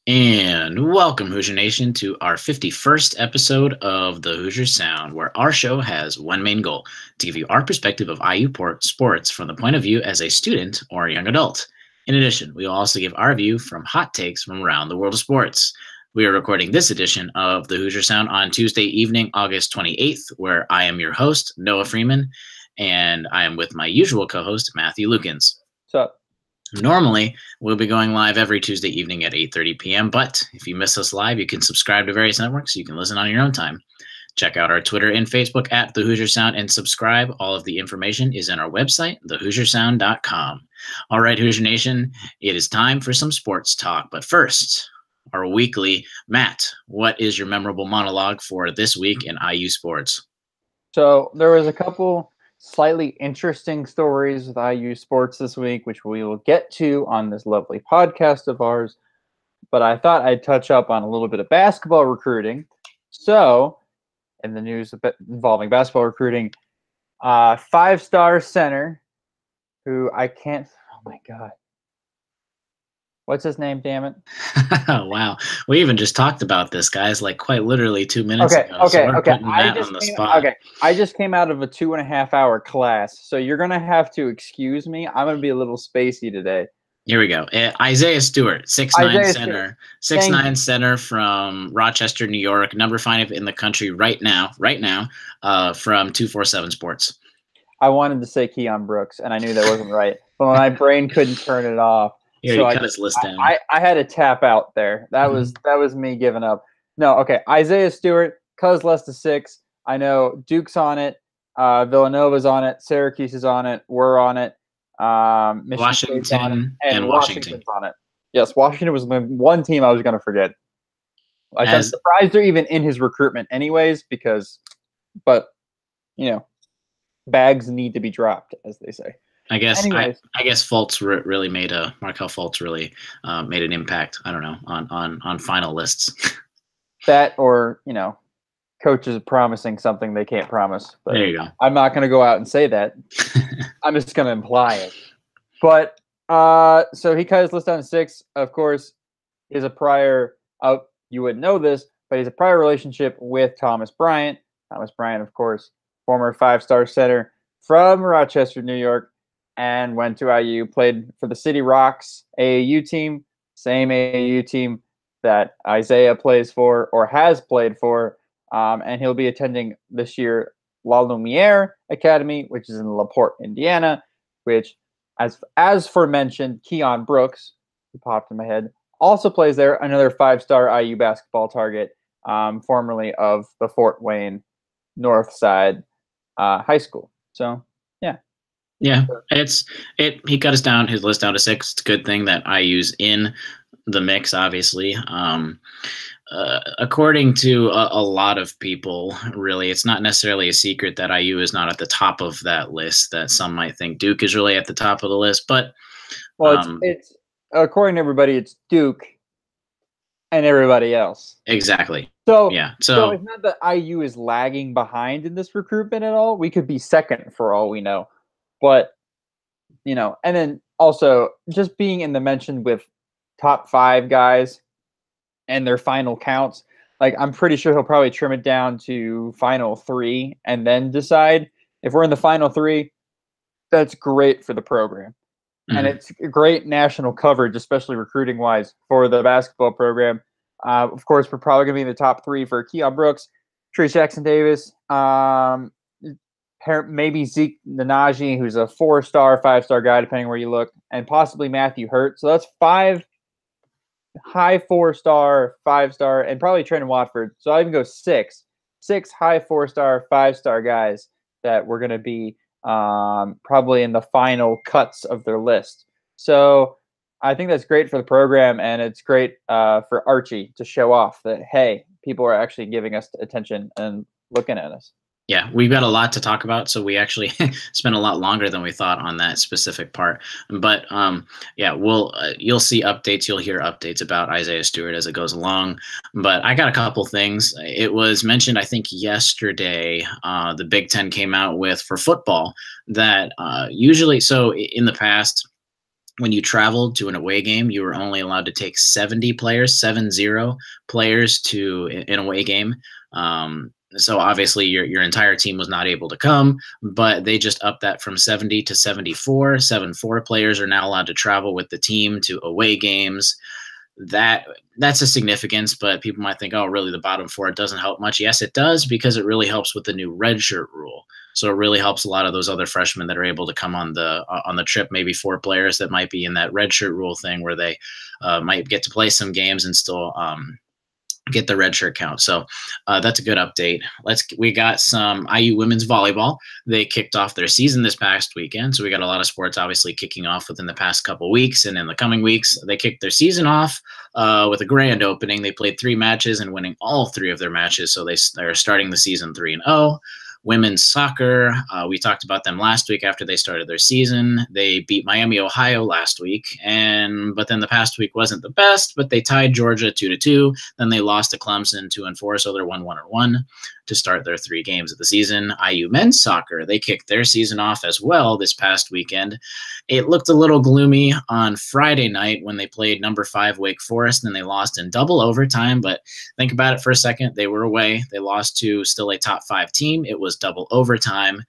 And welcome, Hoosier Nation, to our 51st episode of the Hoosier Sound, where our show has one main goal: to give you our perspective of IU sports from the point of view as a student or a young adult. In addition, we will also give our view from hot takes from around the world of sports. We are recording this edition of the Hoosier Sound on Tuesday evening, August 28th, where I am your host, Noah Freeman, and I am with my usual co-host, Matthew Lukens. What's up? Normally, we'll be going live every Tuesday evening at 8:30 p.m., but if you miss us live, you can subscribe to various networks so you can listen on your own time. Check out our Twitter and Facebook at The Hoosier Sound and subscribe. All of the information is in our website, thehoosiersound.com. All right, Hoosier Nation, it is time for some sports talk. But first, our weekly, Matt, what is your memorable monologue for this week in IU sports? So there was a couple slightly interesting stories with IU sports this week, which we will get to on this lovely podcast of ours. But I thought I'd touch up on a little bit of basketball recruiting. So, in the news involving basketball recruiting, five-star center, who I can't, oh my God. What's his name, damn it? Wow. We even just talked about this, guys, like quite literally 2 minutes ago. Okay. I just came out of a 2.5-hour class, so you're going to have to excuse me. I'm going to be a little spacey today. Here we go. Isaiah Stewart, 6'9" center. 6'9" center from Rochester, New York, number 5 in the country right now, from 247 Sports. I wanted to say Keon Brooks, and I knew that wasn't right, but my brain couldn't turn it off. Yeah, so cut his list down. I had to tap out there. That was me giving up. No, okay. Isaiah Stewart, Cuz less to 6. I know Duke's on it. Villanova's on it. Syracuse is on it. We're on it. Washington on it, and Washington Washington's on it. Yes, Washington was the one team I was going to forget. I'm surprised they're even in his recruitment anyways, but bags need to be dropped, as they say. I guess Fultz really made Markelle Fultz really made an impact. I don't know on final lists. That or coaches promising something they can't promise. But there you go. I'm not going to go out and say that. I'm just going to imply it. But so he cut his list down to 6. Of course, is a prior. You wouldn't know this, but he's a prior relationship with Thomas Bryant. Thomas Bryant, of course, former 5-star center from Rochester, New York. And went to IU, played for the City Rocks AAU team, same AAU team that Isaiah plays for or has played for. And he'll be attending this year La Lumiere Academy, which is in LaPorte, Indiana, which, as aforementioned, Keon Brooks, who popped in my head, also plays there, another 5-star IU basketball target, formerly of the Fort Wayne North Side High School. So, yeah. Yeah, he cut his list down to 6. It's a good thing that IU's in the mix, obviously. According to a lot of people, really, it's not necessarily a secret that IU is not at the top of that list, that some might think Duke is really at the top of the list. But it's according to everybody, it's Duke and everybody else. Exactly. So it's not that IU is lagging behind in this recruitment at all. We could be second for all we know. But, and then also just being in the mention with top 5 guys and their final counts, like I'm pretty sure he'll probably trim it down to final 3 and then decide. If we're in the final 3, that's great for the program. Mm-hmm. And it's great national coverage, especially recruiting wise for the basketball program. Of course, we're probably going to be in the top 3 for Keon Brooks, Trace Jackson Davis, maybe Zeke Nnaji, who's a 4-star, 5-star guy, depending where you look, and possibly Matthew Hurt. So that's 5 high 4-star, 5-star, and probably Trendon Watford. So I even go 6 high 4-star, 5-star guys that we're going to be probably in the final cuts of their list. So I think that's great for the program, and it's great for Archie to show off that, hey, people are actually giving us attention and looking at us. Yeah, we've got a lot to talk about, so we actually spent a lot longer than we thought on that specific part. But you'll see updates, you'll hear updates about Isaiah Stewart as it goes along. But I got a couple things. It was mentioned, I think, yesterday, the Big Ten came out with for football that usually, so in the past, when you traveled to an away game, you were only allowed to take 70 players, 70 players to an away game. So obviously your entire team was not able to come, but they just upped that from 70 to 74. 74 players are now allowed to travel with the team to away games. That's a significance, but people might think, oh, really, the bottom four, it doesn't help much. Yes, it does, because it really helps with the new redshirt rule. So it really helps a lot of those other freshmen that are able to come on the trip. Maybe 4 players that might be in that redshirt rule thing where they might get to play some games and still get the red shirt count. So that's a good update. We got some IU women's volleyball. They kicked off their season this past weekend. So we got a lot of sports obviously kicking off within the past couple weeks. And in the coming weeks, they kicked their season off with a grand opening. They played 3 matches and winning all 3 of their matches. So they're starting the season 3-0. Women's soccer, we talked about them last week after they started their season. They beat Miami, Ohio last week, but then the past week wasn't the best, but they tied Georgia 2-2. Then they lost to Clemson 2-4, so they're 1-1 to start their 3 games of the season. IU men's soccer, they kicked their season off as well this past weekend. It looked a little gloomy on Friday night when they played number 5 Wake Forest, and they lost in double overtime, but think about it for a second. They were away. They lost to still a top 5 team. It was double overtime.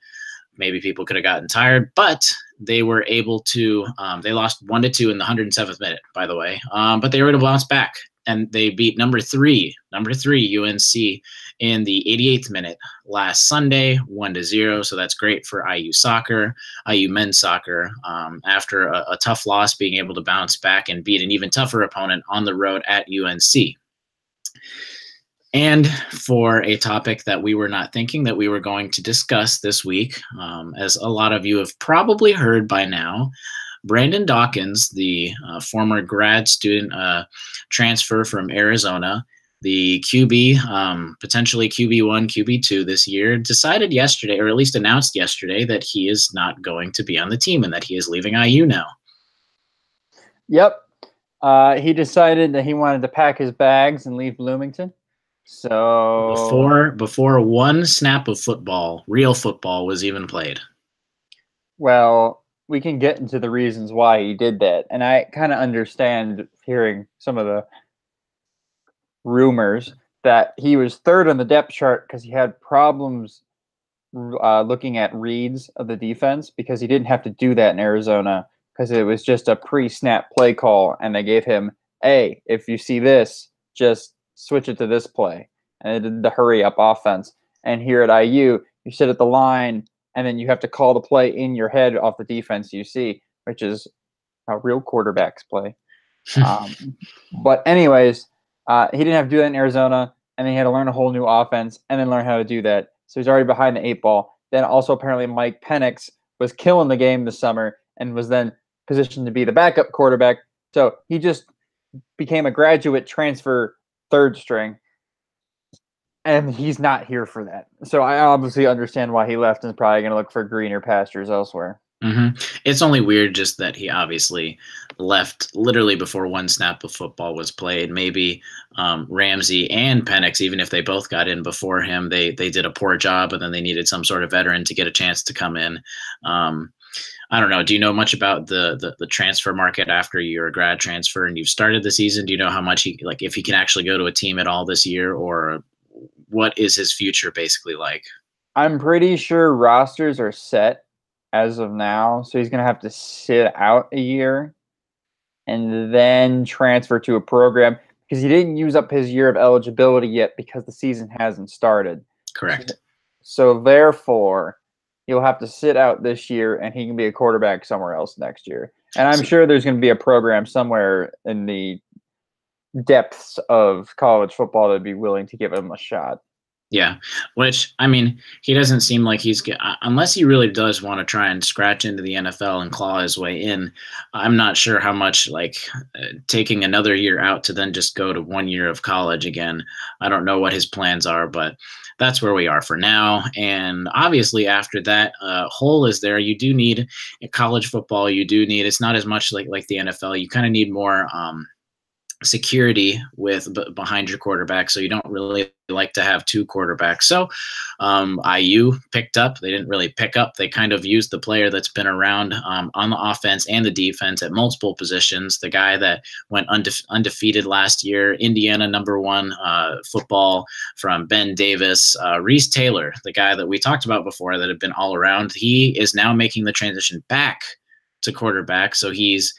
Maybe people could have gotten tired, but they were able to, they lost 1-2 in the 107th minute, by the way, but they were able to bounce back, and they beat number three UNC in the 88th minute last Sunday, 1-0. So that's great for IU soccer, IU men's soccer, after a tough loss, being able to bounce back and beat an even tougher opponent on the road at UNC. And for a topic that we were not thinking that we were going to discuss this week, as a lot of you have probably heard by now, Brandon Dawkins, the former grad student transfer from Arizona, the QB, potentially QB1, QB2 this year, decided yesterday, or at least announced yesterday, that he is not going to be on the team and that he is leaving IU now. Yep. He decided that he wanted to pack his bags and leave Bloomington. So before one snap of football, real football, was even played. Well, we can get into the reasons why he did that. And I kind of understand, hearing some of the rumors, that he was 3rd on the depth chart because he had problems looking at reads of the defense, because he didn't have to do that in Arizona because it was just a pre-snap play call, and they gave him, hey, if you see this, just switch it to this play. And it did the hurry-up offense. And here at IU, you sit at the line, and then you have to call the play in your head off the defense you see, which is how real quarterbacks play. But anyways, he didn't have to do that in Arizona, and then he had to learn a whole new offense and then learn how to do that. So he's already behind the 8 ball. Then also apparently Mike Penix was killing the game this summer and was then positioned to be the backup quarterback. So he just became a graduate transfer 3rd string, and he's not here for that. So I obviously understand why he left and is probably going to look for greener pastures elsewhere. Mm-hmm. It's only weird just that he obviously left literally before one snap of football was played. Maybe Ramsey and Penix, even if they both got in before him, they did a poor job, and then they needed some sort of veteran to get a chance to come in. I don't know. Do you know much about the transfer market after you're a grad transfer and you've started the season? Do you know how much if he can actually go to a team at all this year, or what is his future basically like? I'm pretty sure rosters are set as of now, so he's going to have to sit out a year and then transfer to a program, because he didn't use up his year of eligibility yet because the season hasn't started. Correct. So therefore, he'll have to sit out this year, and he can be a quarterback somewhere else next year. And I'm sure there's going to be a program somewhere in the depths of college football that'd be willing to give him a shot. Yeah, which, I mean, he doesn't seem like unless he really does want to try and scratch into the NFL and claw his way in. I'm not sure how much, taking another year out to then just go to 1 year of college again. I don't know what his plans are, but that's where we are for now. And obviously after that hole is there, you do need college football. You do need, it's not as much like the NFL. You kind of need more security with behind your quarterback, so you don't really like to have two quarterbacks. So IU picked up. They didn't really pick up. They kind of used the player that's been around on the offense and the defense at multiple positions. The guy that went undefeated last year, Indiana #1 football from Ben Davis, Reese Taylor, the guy that we talked about before that had been all around. He is now making the transition back to quarterback. So he's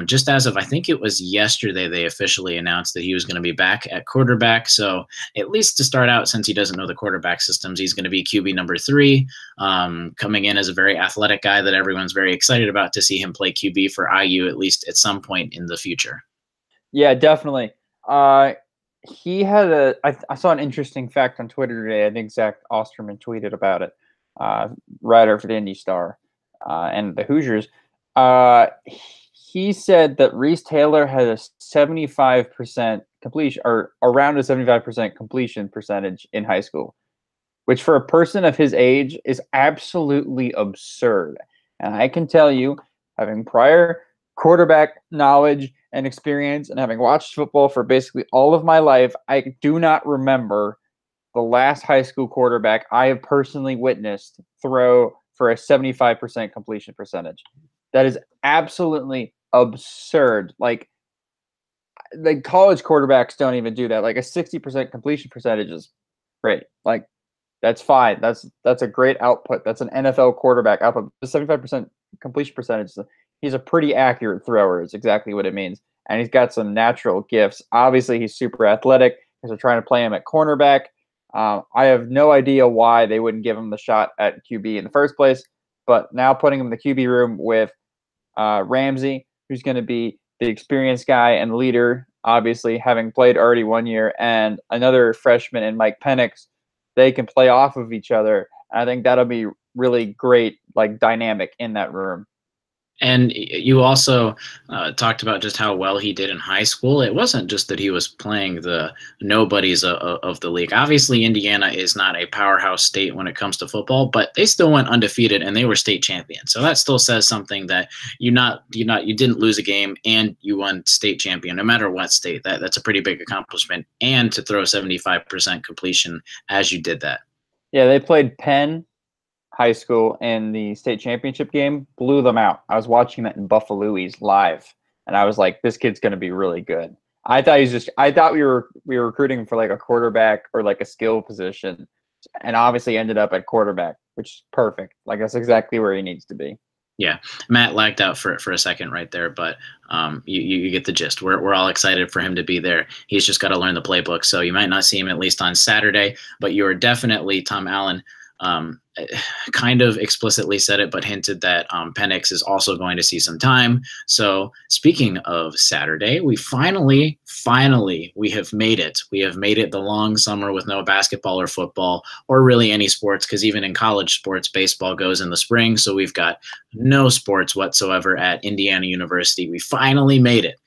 just as of, I think it was yesterday, they officially announced that he was going to be back at quarterback. So at least to start out, since he doesn't know the quarterback systems, he's going to be QB #3, coming in as a very athletic guy that everyone's very excited about to see him play QB for IU, at least at some point in the future. Yeah, definitely. He had I saw an interesting fact on Twitter today. I think Zach Osterman tweeted about it, writer for the Indy Star and the Hoosiers. He said that Reese Taylor had a 75% completion, or around a 75% completion percentage in high school, which for a person of his age is absolutely absurd. And I can tell you, having prior quarterback knowledge and experience and having watched football for basically all of my life, I do not remember the last high school quarterback I have personally witnessed throw for a 75% completion percentage. That is absolutely absurd. Like, the college quarterbacks don't even do that. Like, a 60% completion percentage is great. Like, that's fine. That's a great output. That's an NFL quarterback output. The 75% completion percentage, he's a pretty accurate thrower, is exactly what it means. And he's got some natural gifts. Obviously, he's super athletic because they're trying to play him at cornerback. I have no idea why they wouldn't give him the shot at QB in the first place. But now putting him in the QB room with Ramsey, who's going to be the experienced guy and leader, obviously having played already 1 year, and another freshman in Mike Penix, they can play off of each other. I think that'll be really great, like, dynamic in that room. And you also talked about just how well he did in high school. It wasn't just that he was playing the nobodies of the league. Obviously, Indiana is not a powerhouse state when it comes to football, but they still went undefeated and they were state champions. So that still says something, that you didn't lose a game and you won state champion, no matter what state. That's a pretty big accomplishment. And to throw 75% completion as you did that. Yeah, they played Penn High School in the state championship game, blew them out. I was watching that in Buffalo's live, and I was like, this kid's going to be really good. I thought we were recruiting for like a quarterback or like a skill position, and obviously ended up at quarterback, which is perfect. Like, that's exactly where he needs to be. Yeah, Matt lagged out for a second right there, but you get the gist. We're all excited for him to be there. He's just got to learn the playbook, so you might not see him at least on Saturday, but you are definitely, Tom Allen, kind of explicitly said it, but hinted that Penix is also going to see some time. So speaking of Saturday, we finally, we have made it. We have made it, the long summer with no basketball or football or really any sports, because even in college sports, baseball goes in the spring. So we've got no sports whatsoever at Indiana University. We finally made it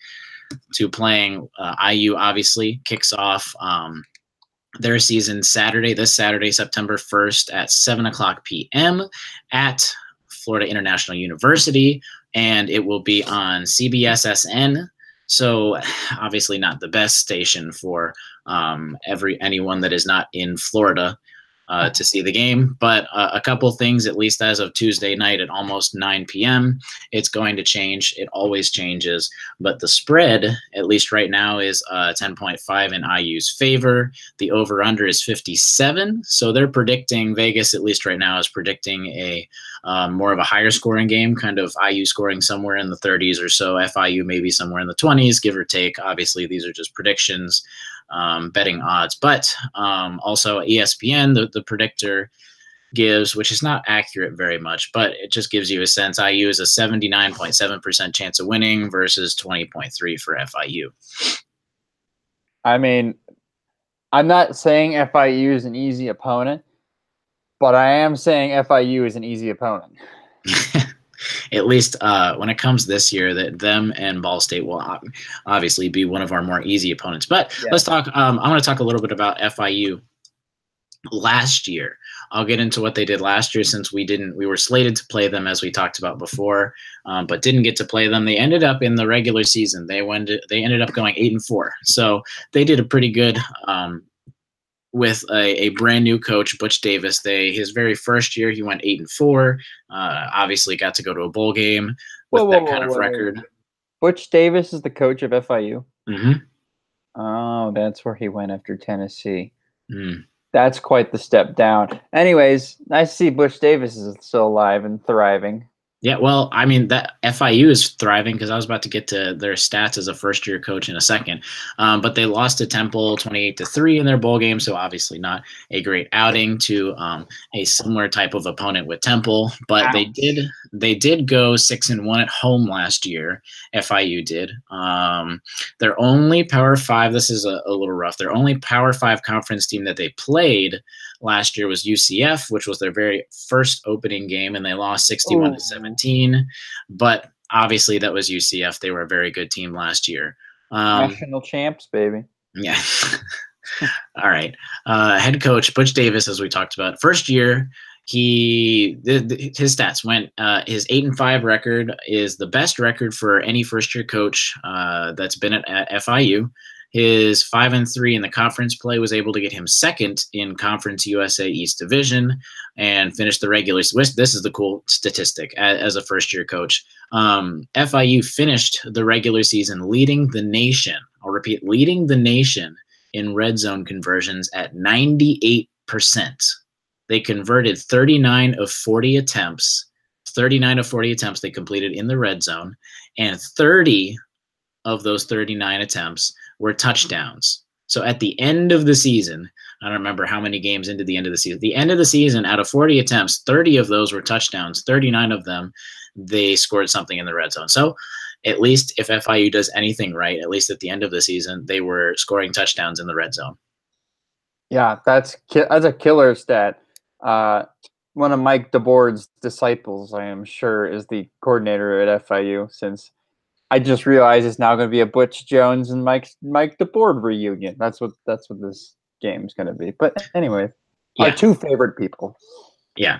to playing. IU obviously kicks off their season this Saturday, September 1st at 7:00 p.m. at Florida International University, and it will be on CBS-SN. So obviously not the best station for anyone that is not in Florida to see the game, but a couple things, at least as of Tuesday night at almost 9 p.m. It's going to change. It always changes, but the spread, at least right now, is 10.5 in IU's favor. The over-under is 57, so they're predicting, Vegas at least right now is predicting a more of a higher scoring game, kind of IU scoring somewhere in the 30s or so, FIU maybe somewhere in the 20s, give or take. Obviously, these are just predictions. Betting odds, but also ESPN, the predictor gives, which is not accurate very much, but it just gives you a sense. IU is a 79.7% chance of winning versus 20.3 for FIU. I mean, I'm not saying FIU is an easy opponent, but I am saying FIU is an easy opponent. At least when it comes this year, that them and Ball State will obviously be one of our more easy opponents. But yeah, let's talk. I want to talk a little bit about FIU last year. I'll get into what they did last year since we were slated to play them as we talked about before, but didn't get to play them. They ended up in the regular season. They ended up going 8-4. So they did a pretty good with a brand new coach, Butch Davis. His very first year, he went 8-4. Obviously got to go to a bowl game with that kind of record. Butch Davis is the coach of FIU? Mm-hmm. Oh, that's where he went after Tennessee. Mm. That's quite the step down. Anyways, nice to see Butch Davis is still alive and thriving. Yeah, well, I mean, that FIU is thriving because I was about to get to their stats as a first-year coach in a second. But they lost to Temple 28-3 in their bowl game, so obviously not a great outing to a similar type of opponent with Temple. But they did go 6-1 at home last year. FIU did. Their only Power 5. This is a little rough. Their only Power 5 conference team that they played last year was UCF, which was their very first opening game, and they lost 61-17. But obviously, that was UCF. They were a very good team last year. National champs, baby. Yeah. All right. Head coach Butch Davis, as we talked about, first year. His stats went. His 8-5 record is the best record for any first-year coach that's been at FIU. His 5-3 in the conference play was able to get him second in Conference USA East Division and finish the regular season. This is the cool statistic as a first-year coach. FIU finished the regular season leading the nation. I'll repeat, leading the nation in red zone conversions at 98%. They converted 39 of 40 attempts. 39 of 40 attempts they completed in the red zone, and 30 of those 39 attempts were touchdowns. So at the end of the season, I don't remember how many games into the end of the season. The end of the season, out of 40 attempts, 30 of those were touchdowns. 39 of them, they scored something in the red zone. So at least if FIU does anything right, at least at the end of the season, they were scoring touchdowns in the red zone. Yeah, that's a killer stat. One of Mike DeBoer's disciples, I am sure, is the coordinator at FIU, since I just realized it's now going to be a Butch Jones and Mike DeBoer reunion. That's what this game is going to be. But anyway, yeah. Our two favorite people. Yeah,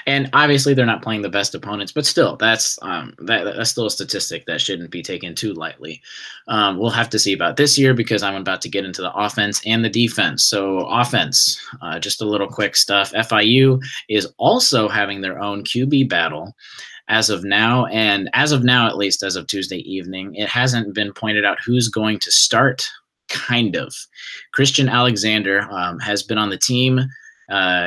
and obviously they're not playing the best opponents, but still, that's still a statistic that shouldn't be taken too lightly. We'll have to see about this year because I'm about to get into the offense and the defense. So offense, just a little quick stuff. FIU is also having their own QB battle as of now, and as of now, at least as of Tuesday evening, it hasn't been pointed out who's going to start. Kind of. Christian Alexander has been on the team.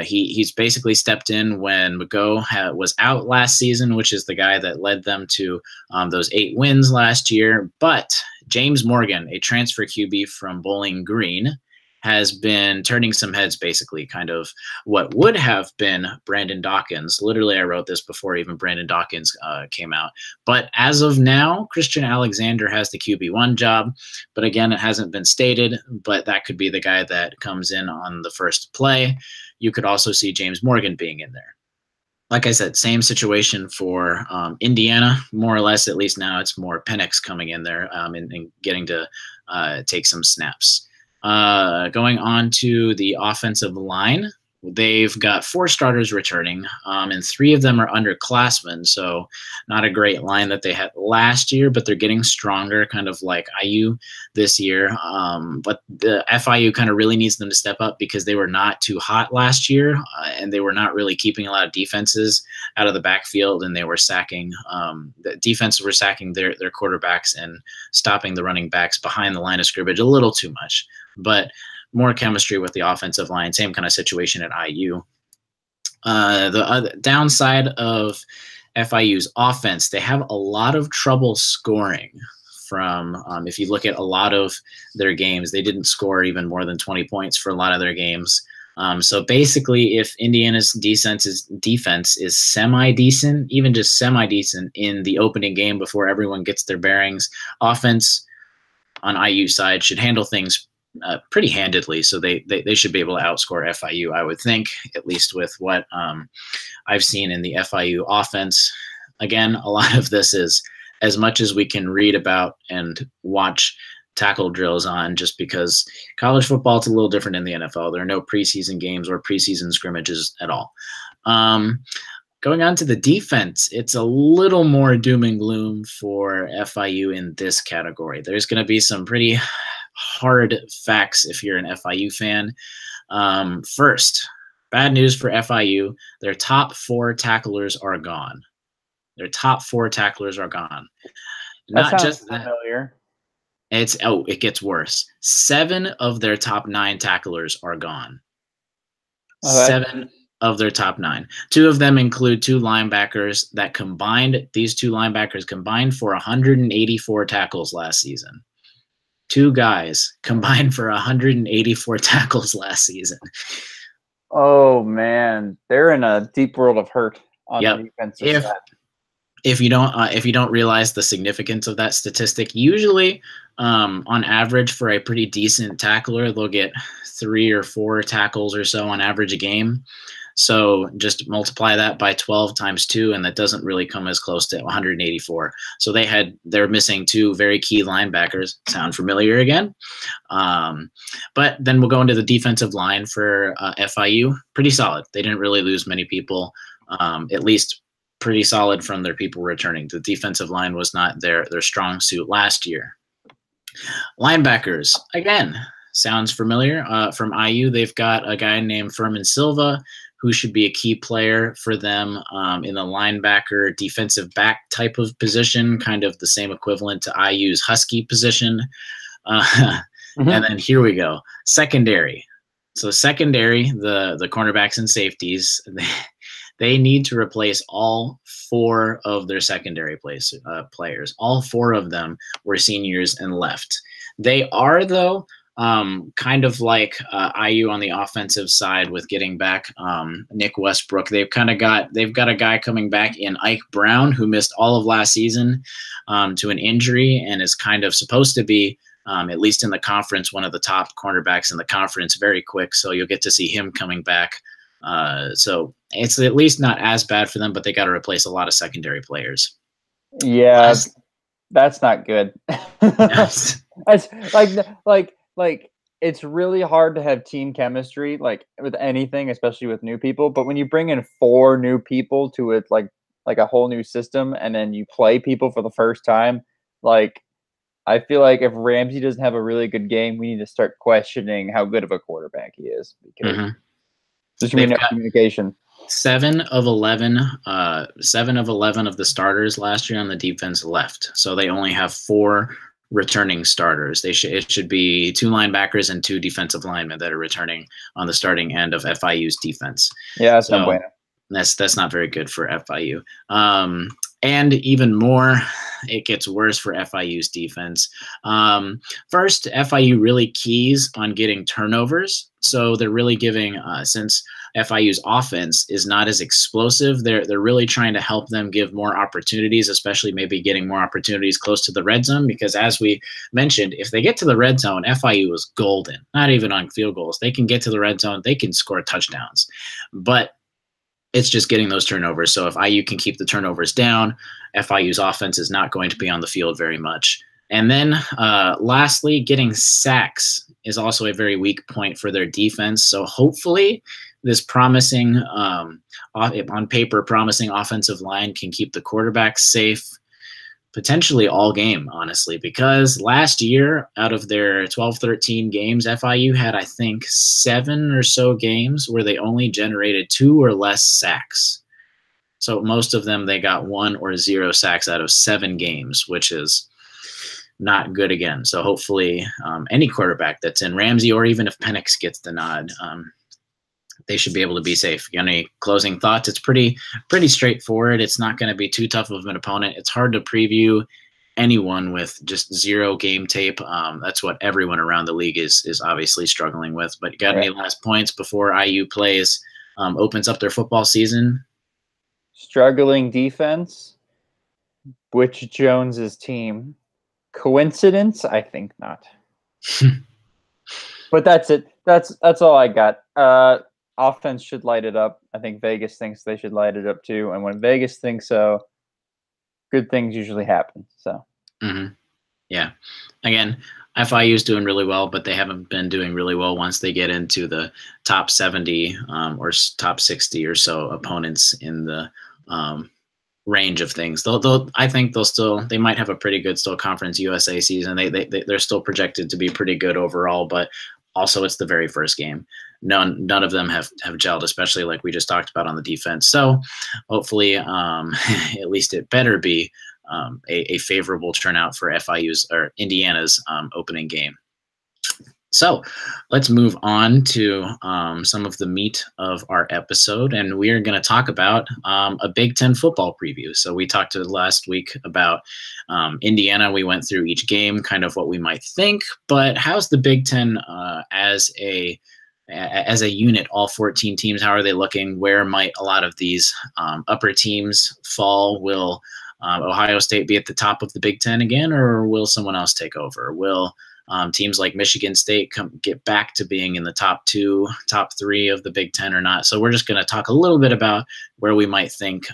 He's basically stepped in when McGough was out last season, which is the guy that led them to those 8 wins last year. But James Morgan, a transfer QB from Bowling Green, has been turning some heads, basically kind of what would have been Brandon Dawkins. Literally, I wrote this before even Brandon Dawkins came out. But as of now, Christian Alexander has the QB1 job. But again, it hasn't been stated, but that could be the guy that comes in on the first play. You could also see James Morgan being in there. Like I said, same situation for Indiana, more or less. At least now it's more Penix coming in there and getting to take some snaps. Going on to the offensive line, they've got 4 starters returning, and 3 of them are underclassmen, so not a great line that they had last year, but they're getting stronger, kind of like IU this year. But the FIU kind of really needs them to step up because they were not too hot last year, and they were not really keeping a lot of defenses out of the backfield, and they were sacking the defenses were sacking their quarterbacks and stopping the running backs behind the line of scrimmage a little too much. But more chemistry with the offensive line, same kind of situation at IU. The other downside of FIU's offense, they have a lot of trouble scoring from, if you look at a lot of their games, they didn't score even more than 20 points for a lot of their games. So basically, if Indiana's defense is semi-decent, even just semi-decent in the opening game before everyone gets their bearings, offense on IU side should handle things pretty handedly, so they should be able to outscore FIU, I would think, at least with what I've seen in the FIU offense. Again, a lot of this is as much as we can read about and watch tackle drills on, just because college football is a little different in the NFL. There are no preseason games or preseason scrimmages at all. Going on to the defense, it's a little more doom and gloom for FIU in this category. There's going to be some pretty hard facts if you're an FIU fan. First, bad news for FIU. Their top 4 tacklers are gone. Their top 4 tacklers are gone. Not just that. Familiar. It gets worse. 7 of their top 9 tacklers are gone. Okay. 7 of their top 9. 2 of them include 2 linebackers that combined. These 2 linebackers combined for 184 tackles last season. 2 guys combined for 184 tackles last season. Oh man, they're in a deep world of hurt on the defensive side. If you don't realize the significance of that statistic, usually on average for a pretty decent tackler, they'll get 3 or 4 tackles or so on average a game. So just multiply that by 12 times 2, and that doesn't really come as close to 184. So they're missing 2 very key linebackers. Sound familiar again? But then we'll go into the defensive line for FIU. Pretty solid. They didn't really lose many people, at least pretty solid from their people returning. The defensive line was not their strong suit last year. Linebackers, again, sounds familiar. From IU, they've got a guy named Furman Silva, who should be a key player for them in the linebacker defensive back type of position, kind of the same equivalent to IU's Husky position. And then here we go. Secondary. So secondary, the cornerbacks and safeties, they need to replace all 4 of their secondary players. All 4 of them were seniors and left. They are, though, kind of like IU on the offensive side with getting back Nick Westbrook. They've got a guy coming back in Ike Brown, who missed all of last season to an injury and is kind of supposed to be, at least in the conference, one of the top cornerbacks in the conference very quick. So you'll get to see him coming back. So it's at least not as bad for them, but they got to replace a lot of secondary players. Yeah, that's not good. That's like it's really hard to have team chemistry like with anything, especially with new people. But when you bring in 4 new people to it, like a whole new system, and then you play people for the first time, like I feel like if Ramsey doesn't have a really good game, we need to start questioning how good of a quarterback he is, because there's gonna be no communication. 7 of 11 of the starters last year on the defense left, so they only have 4 returning starters. It should be 2 linebackers and 2 defensive linemen that are returning on the starting end of FIU's defense. Yeah, that's no bueno. That's not very good for FIU. And even more, it gets worse for FIU's defense. First, FIU really keys on getting turnovers. So they're really giving, since FIU's offense is not as explosive, they're really trying to help them give more opportunities, especially maybe getting more opportunities close to the red zone. Because as we mentioned, if they get to the red zone, FIU is golden. Not even on field goals. They can get to the red zone. They can score touchdowns. But it's just getting those turnovers. So if IU can keep the turnovers down, FIU's offense is not going to be on the field very much. And then lastly, getting sacks is also a very weak point for their defense. So hopefully this promising, on paper, promising offensive line can keep the quarterback safe potentially all game, honestly, because last year out of their 12-13 games, FIU had, I think, 7 or so games where they only generated 2 or less sacks. So most of them, they got 1 or 0 sacks out of 7 games, which is not good again. So hopefully any quarterback that's in, Ramsey, or even if Penix gets the nod, they should be able to be safe. You got any closing thoughts? It's pretty straightforward. It's not going to be too tough of an opponent. It's hard to preview anyone with just 0 game tape. That's what everyone around the league is obviously struggling with. But you got any last points before IU plays, opens up their football season? Struggling defense. Butch Jones's team. Coincidence? I think not. But that's it. That's all I got. Offense should light it up. I think Vegas thinks they should light it up too. And when Vegas thinks so, good things usually happen. So, yeah. Again, FIU is doing really well, but they haven't been doing really well once they get into the top 70 or top 60 or so opponents in the range of things. I think they might have a pretty good still Conference USA season. They're still projected to be pretty good overall, but also it's the very first game. None of them have gelled, especially like we just talked about on the defense. So hopefully, at least it better be a favorable turnout for FIU's or Indiana's opening game. So let's move on to some of the meat of our episode, and we are going to talk about a Big Ten football preview. So we talked last week about Indiana. We went through each game, kind of what we might think, but how's the Big Ten as a unit, all 14 teams, how are they looking? Where might a lot of these upper teams fall? Will Ohio State be at the top of the Big Ten again, or will someone else take over? Will teams like Michigan State get back to being in the top 2, top 3 of the Big Ten or not? So we're just going to talk a little bit about where we might think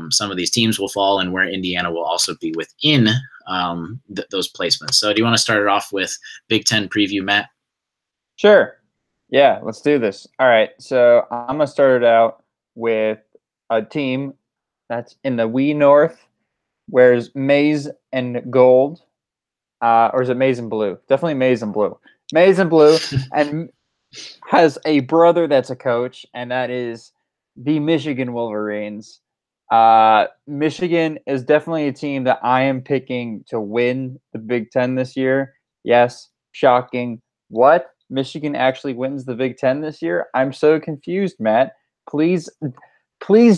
some of these teams will fall and where Indiana will also be within those placements. So do you want to start it off with Big Ten preview, Matt? Sure. Yeah, let's do this. All right, so I'm going to start it out with a team that's in the wee north, wears maize and gold. Or is it maize and blue? Definitely maize and blue. Maize and blue, and has a brother that's a coach, and that is the Michigan Wolverines. Michigan is definitely a team that I am picking to win the Big Ten this year. Yes, shocking. What? Michigan actually wins the Big Ten this year? I'm so confused, Matt. Please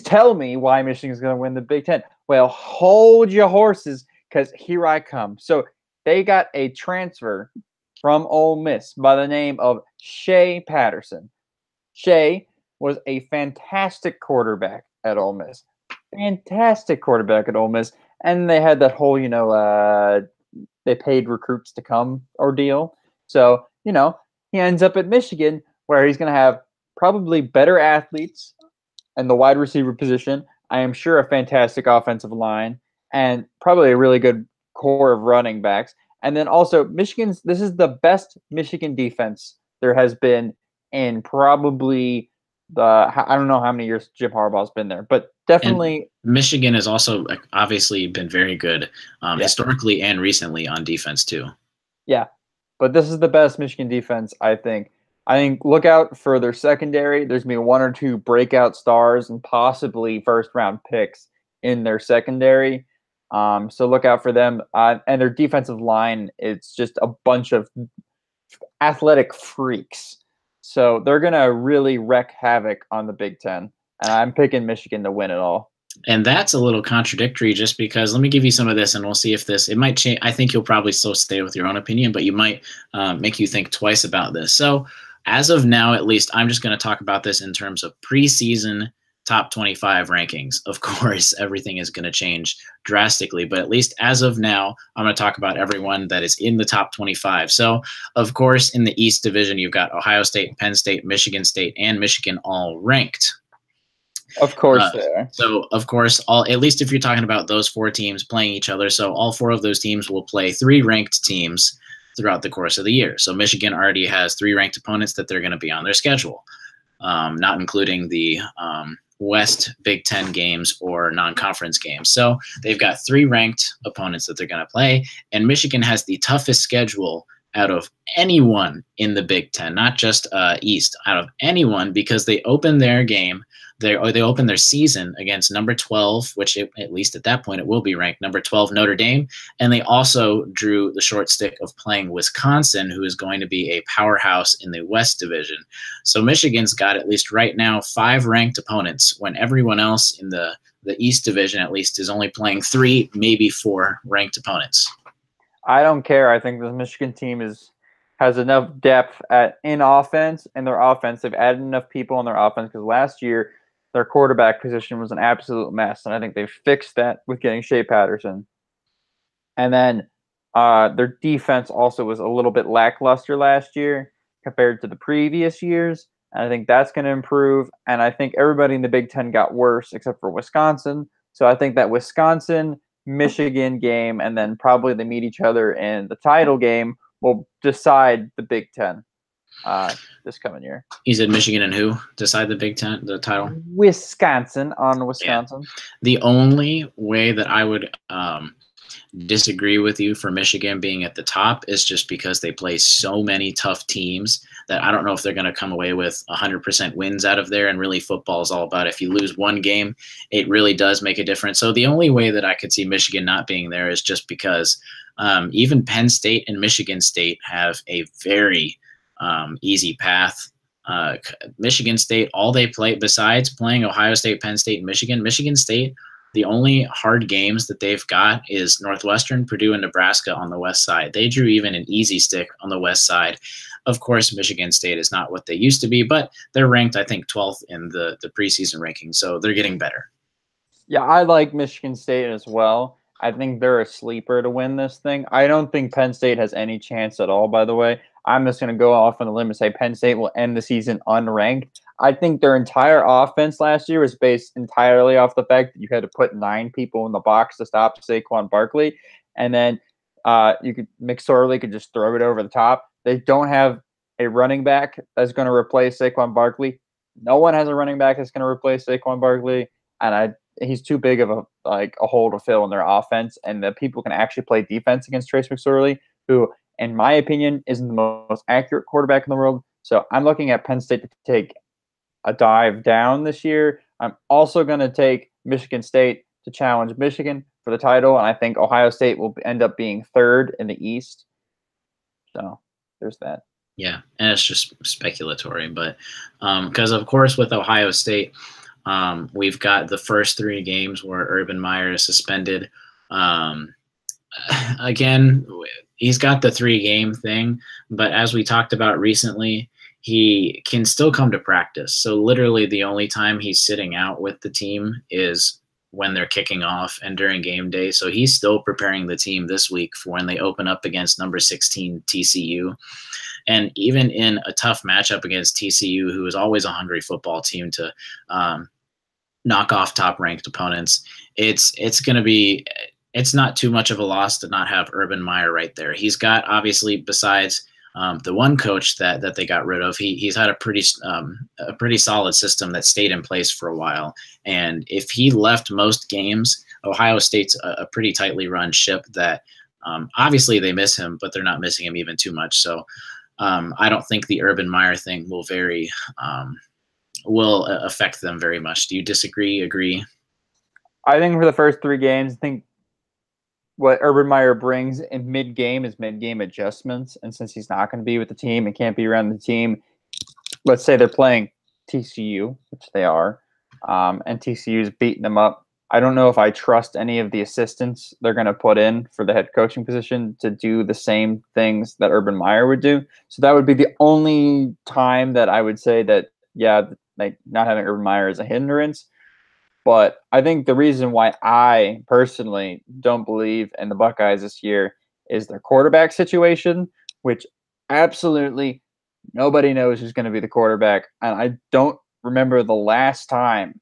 tell me why Michigan's going to win the Big Ten. Well, hold your horses, because here I come. So they got a transfer from Ole Miss by the name of Shea Patterson. Shea was a fantastic quarterback at Ole Miss. Fantastic quarterback at Ole Miss. And they had that whole, they paid recruits to come ordeal. So, he ends up at Michigan, where he's going to have probably better athletes in the wide receiver position. I am sure a fantastic offensive line and probably a really good core of running backs. And then also this is the best Michigan defense there has been in probably I don't know how many years Jim Harbaugh's been there, but definitely. And Michigan has also obviously been very good historically and recently on defense too. Yeah, but this is the best Michigan defense, I think. I think look out for their secondary. There's going to be 1 or 2 breakout stars and possibly first-round picks in their secondary. So look out for them. And their defensive line, it's just a bunch of athletic freaks. So they're going to really wreak havoc on the Big Ten. And I'm picking Michigan to win it all. And that's a little contradictory just because let me give you some of this and we'll see if it might change. I think you'll probably still stay with your own opinion, but you might make you think twice about this. So as of now, at least, I'm just going to talk about this in terms of preseason top 25 rankings. Of course, everything is going to change drastically, but at least as of now, I'm going to talk about everyone that is in the top 25. So, of course, in the East Division, you've got Ohio State, Penn State, Michigan State, and Michigan all ranked. Of course they are. So, of course, at least if you're talking about those 4 teams playing each other, so all 4 of those teams will play 3 ranked teams throughout the course of the year. So Michigan already has 3 ranked opponents that they're going to be on their schedule, not including the West Big Ten games or non-conference games. So they've got 3 ranked opponents that they're going to play, and Michigan has the toughest schedule out of anyone in the Big Ten, not just East, out of anyone, because they open their game, they open their season against number 12, which at least at that point it will be ranked number 12 Notre Dame, and they also drew the short stick of playing Wisconsin, who is going to be a powerhouse in the West Division. So Michigan's got at least right now 5 ranked opponents when everyone else in the East Division at least is only playing 3, maybe 4 ranked opponents. I don't care. I think the Michigan team has enough depth in offense, and their offense. They've added enough people on their offense because last year their quarterback position was an absolute mess, and I think they've fixed that with getting Shea Patterson. And then their defense also was a little bit lackluster last year compared to the previous years, and I think that's going to improve. And I think everybody in the Big Ten got worse except for Wisconsin. So I think that Wisconsin-Michigan game, and then probably they meet each other in the title game, will decide the Big Ten this coming year. You said Michigan and who decide the Big Ten, the title? Wisconsin on Wisconsin. Yeah. The only way that I would disagree with you for Michigan being at the top is just because they play so many tough teams that I don't know if they're going to come away with 100% wins out of there. And really, football is all about if you lose one game, it really does make a difference. So the only way that I could see Michigan not being there is just because even Penn State and Michigan State have a very easy path. Michigan State, all they play besides playing Ohio State, Penn State, and Michigan State, the only hard games that they've got is Northwestern, Purdue, and Nebraska on the west side. They drew even an easy stick on the west side. Of course, Michigan State is not what they used to be, but they're ranked, I think, 12th in the preseason ranking, so they're getting better. Yeah, I like Michigan State as well. I think they're a sleeper to win this thing. I don't think Penn State has any chance at all, by the way. I'm just going to go off on a limb and say Penn State will end the season unranked. I think their entire offense last year was based entirely off the fact that you had to put 9 people in the box to stop Saquon Barkley. And then McSorley could just throw it over the top. They don't have a running back that's going to replace Saquon Barkley. No one has a running back that's going to replace Saquon Barkley. And he's too big of a hole to fill in their offense. And the people can actually play defense against Trace McSorley, who, in my opinion, isn't the most accurate quarterback in the world. So I'm looking at Penn State to take a dive down this year. I'm also going to take Michigan State to challenge Michigan for the title, and I think Ohio State will end up being 3rd in the East. So there's that. Yeah, and it's just speculatory, but because, of course, with Ohio State, we've got the first 3 games where Urban Meyer is suspended. Again, he's got the 3-game thing, but as we talked about recently, he can still come to practice. So literally the only time he's sitting out with the team is when they're kicking off and during game day. So he's still preparing the team this week for when they open up against number 16 TCU. And even in a tough matchup against TCU, who is always a hungry football team to knock off top-ranked opponents, it's not too much of a loss to not have Urban Meyer right there. He's got, obviously, besides the one coach that they got rid of, he's had a pretty solid system that stayed in place for a while. And if he left most games, Ohio State's a pretty tightly run ship that obviously they miss him, but they're not missing him even too much. So I don't think the Urban Meyer thing will affect them very much. Do you disagree? Agree? I think for the first 3 games, I think what Urban Meyer brings in mid-game is mid-game adjustments. And since he's not going to be with the team and can't be around the team, let's say they're playing TCU, which they are, and TCU's beating them up. I don't know if I trust any of the assistants they're going to put in for the head coaching position to do the same things that Urban Meyer would do. So that would be the only time that I would say that, yeah, like not having Urban Meyer is a hindrance. But I think the reason why I personally don't believe in the Buckeyes this year is their quarterback situation, which absolutely nobody knows who's going to be the quarterback. And I don't remember the last time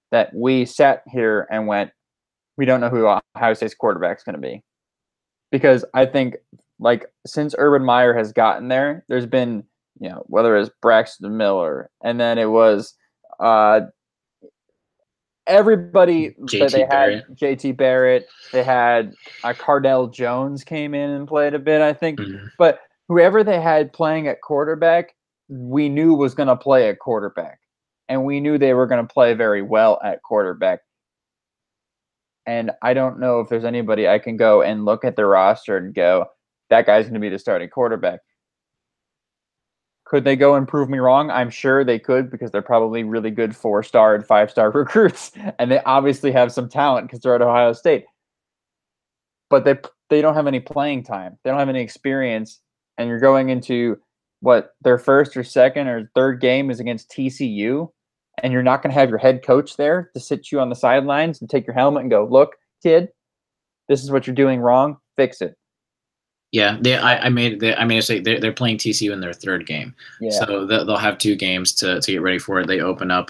that we sat here and went, we don't know who Ohio State's quarterback is going to be. Because I think, like, since Urban Meyer has gotten there, there's been, whether it was Braxton Miller, and then it was everybody that they had, JT Barrett, they had Cardell Jones came in and played a bit, I think. Mm-hmm. But whoever they had playing at quarterback, we knew was going to play at quarterback. And we knew they were going to play very well at quarterback. And I don't know if there's anybody I can go and look at the roster and go, that guy's going to be the starting quarterback. Could they go and prove me wrong? I'm sure they could, because they're probably really good 4-star and 5-star recruits. And they obviously have some talent because they're at Ohio State. But they don't have any playing time. They don't have any experience. And you're going into their first or second or third game is against TCU. And you're not going to have your head coach there to sit you on the sidelines and take your helmet and go, look, kid, this is what you're doing wrong. Fix it. Yeah, they're playing TCU in their 3rd game. Yeah. So they'll have 2 games to get ready for it. They open up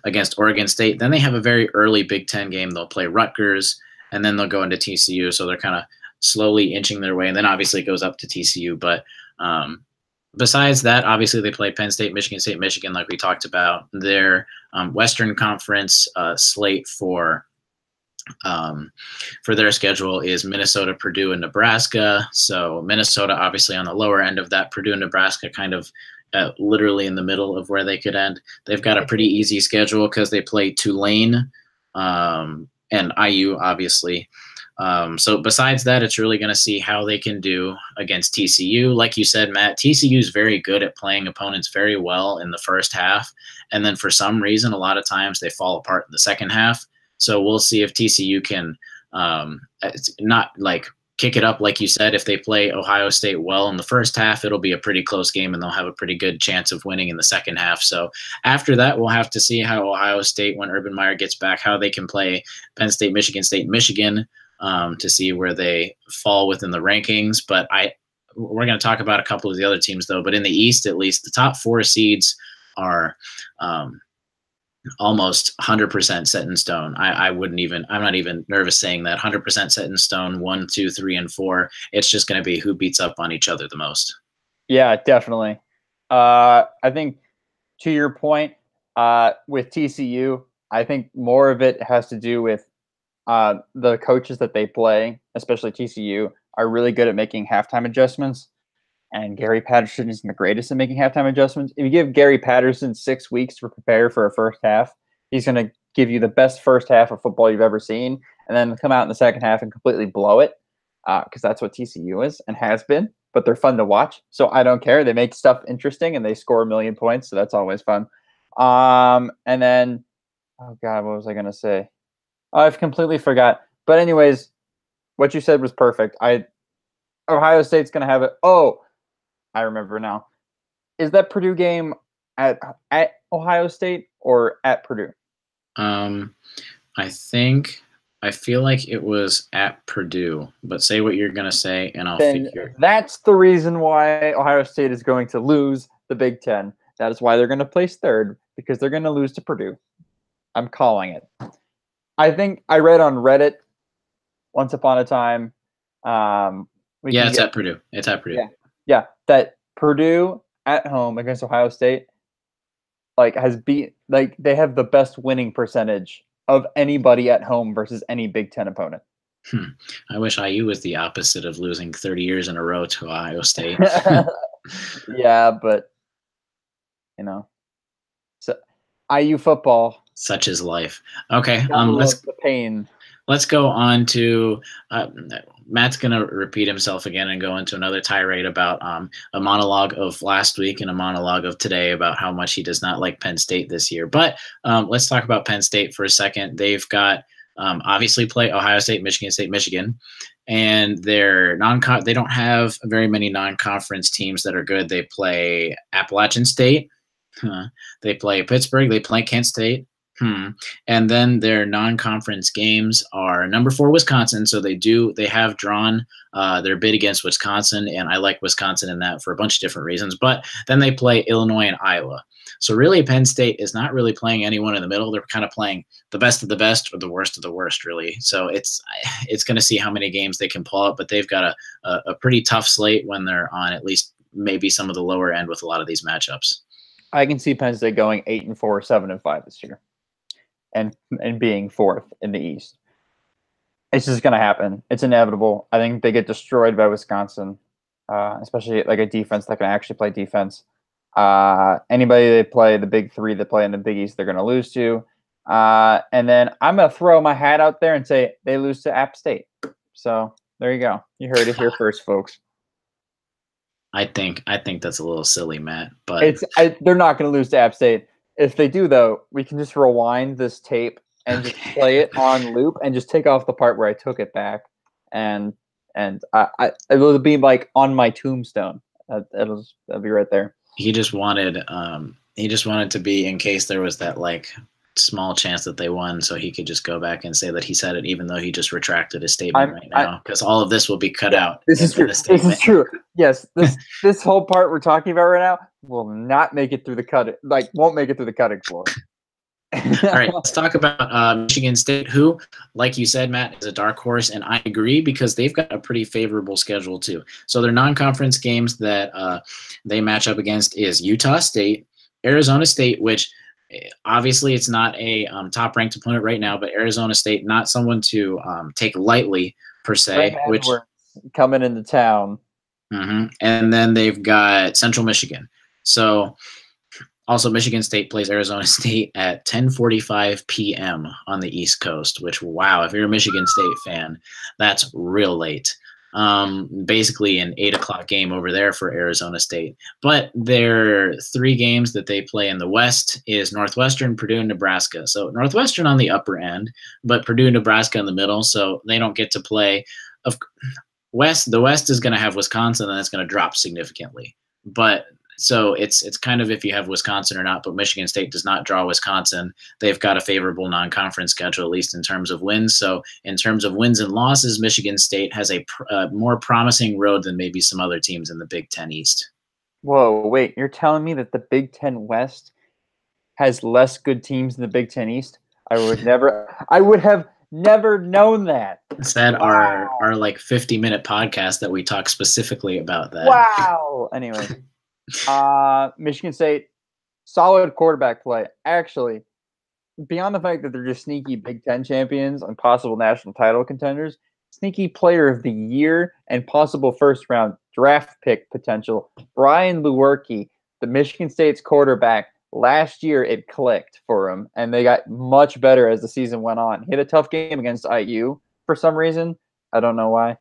against Oregon State. Then they have a very early Big Ten game. They'll play Rutgers, and then they'll go into TCU. So they're kind of slowly inching their way, and then obviously it goes up to TCU. But besides that, obviously they play Penn State, Michigan, like we talked about. Their Western Conference slate for their schedule is Minnesota, Purdue, and Nebraska. So Minnesota obviously on the lower end of that, Purdue and Nebraska kind of literally in the middle of where they could end. They've got a pretty easy schedule because they play Tulane and IU, obviously. So besides that, it's really going to see how they can do against TCU. Like you said, Matt, TCU is very good at playing opponents very well in the first half. And then for some reason, a lot of times they fall apart in the second half. So we'll see if TCU can not like kick it up, like you said. If they play Ohio State well in the first half, it'll be a pretty close game and they'll have a pretty good chance of winning in the second half. So after that, we'll have to see how Ohio State, when Urban Meyer gets back, how they can play Penn State, Michigan, to see where they fall within the rankings. But we're going to talk about a couple of the other teams, though. But in the East, at least, the top 4 seeds are almost 100% set in stone. I'm not even nervous saying that. 100% set in stone, 1, 2, 3, and 4. It's just going to be who beats up on each other the most. Yeah, definitely. I think to your point, with TCU, I think more of it has to do with the coaches that they play, especially TCU, are really good at making halftime adjustments. And Gary Patterson isn't the greatest at making halftime adjustments. If you give Gary Patterson 6 weeks to prepare for a first half, he's going to give you the best first half of football you've ever seen, and then come out in the second half and completely blow it, because that's what TCU is and has been. But they're fun to watch, so I don't care. They make stuff interesting, and they score a million points, so that's always fun. And then, oh God, what was I going to say? I've completely forgot. But anyways, what you said was perfect. Ohio State's going to have it. Oh, I remember now. Is that Purdue game at Ohio State or at Purdue? I feel like it was at Purdue, but say what you're going to say and I'll Then figure. That's the reason why Ohio State is going to lose the Big Ten. That is why they're going to place third, because they're going to lose to Purdue. I'm calling it. I think I read on Reddit once upon a time. It's at Purdue. It's at Purdue. Yeah, that Purdue at home against Ohio State they have the best winning percentage of anybody at home versus any Big Ten opponent. I wish IU was the opposite of losing 30 years in a row to Ohio State. Yeah, but so IU football. Such is life. Okay, the pain. Let's go on to Matt's going to repeat himself again and go into another tirade about a monologue of last week and a monologue of today about how much he does not like Penn State this year. But let's talk about Penn State for a second. They've got obviously play Ohio State, Michigan, and they don't have very many non-conference teams that are good. They play Appalachian State. They play Pittsburgh. They play Kent State. And then their non-conference games are number 4 Wisconsin. So they have drawn their bid against Wisconsin, and I like Wisconsin in that for a bunch of different reasons. But then they play Illinois and Iowa. So really, Penn State is not really playing anyone in the middle. They're kind of playing the best of the best or the worst of the worst, really. So it's going to see how many games they can pull up. But they've got a pretty tough slate when they're on at least maybe some of the lower end with a lot of these matchups. I can see Penn State going 8-4, 7-5 this year. And being 4th in the East. It's just going to happen. It's inevitable. I think they get destroyed by Wisconsin, especially like a defense that can actually play defense. Anybody they play, the big 3 that play in the Big East, they're going to lose to. And then I'm going to throw my hat out there and say they lose to App State. So there you go. You heard it here first, folks. I think that's a little silly, Matt. But they're not going to lose to App State. If they do, though, we can just rewind this tape and just play it on loop and just take off the part where I took it back, and it'll be like on my tombstone. That'll be right there. He just wanted to be, in case there was that like small chance that they won, so he could just go back and say that he said it, even though he just retracted his statement right now, because all of this will be cut out. This is true. This is true. Yes, this whole part we're talking about right now will not make it through the cutting. Won't make it through the cutting floor. All right, let's talk about Michigan State, who, like you said, Matt, is a dark horse, and I agree because they've got a pretty favorable schedule too. So their non-conference games that they match up against is Utah State, Arizona State, which obviously it's not a top-ranked opponent right now, but Arizona State, not someone to take lightly per se. Which coming into town, and then they've got Central Michigan. So. Also, Michigan State plays Arizona State at 10:45 p.m. on the East Coast, which, wow, if you're a Michigan State fan, that's real late. Basically an 8 o'clock game over there for Arizona State. But their 3 games that they play in the West is Northwestern, Purdue, and Nebraska. So Northwestern on the upper end, but Purdue, Nebraska in the middle, so they don't get to play. The West is going to have Wisconsin, and that's going to drop significantly. But so it's kind of if you have Wisconsin or not, but Michigan State does not draw Wisconsin. They've got a favorable non-conference schedule, at least in terms of wins. So in terms of wins and losses, Michigan State has a more promising road than maybe some other teams in the Big Ten East. Whoa, wait, you're telling me that the Big Ten West has less good teams than the Big Ten East? I would have never known that. Said our like 50-minute podcast that we talk specifically about that. Wow. Anyway. Michigan State, solid quarterback play. Actually, beyond the fact that they're just sneaky Big Ten champions and possible national title contenders, sneaky player of the year and possible first-round draft pick potential. Brian Lewerke, the Michigan State's quarterback, last year it clicked for him, and they got much better as the season went on. He had a tough game against IU for some reason. I don't know why.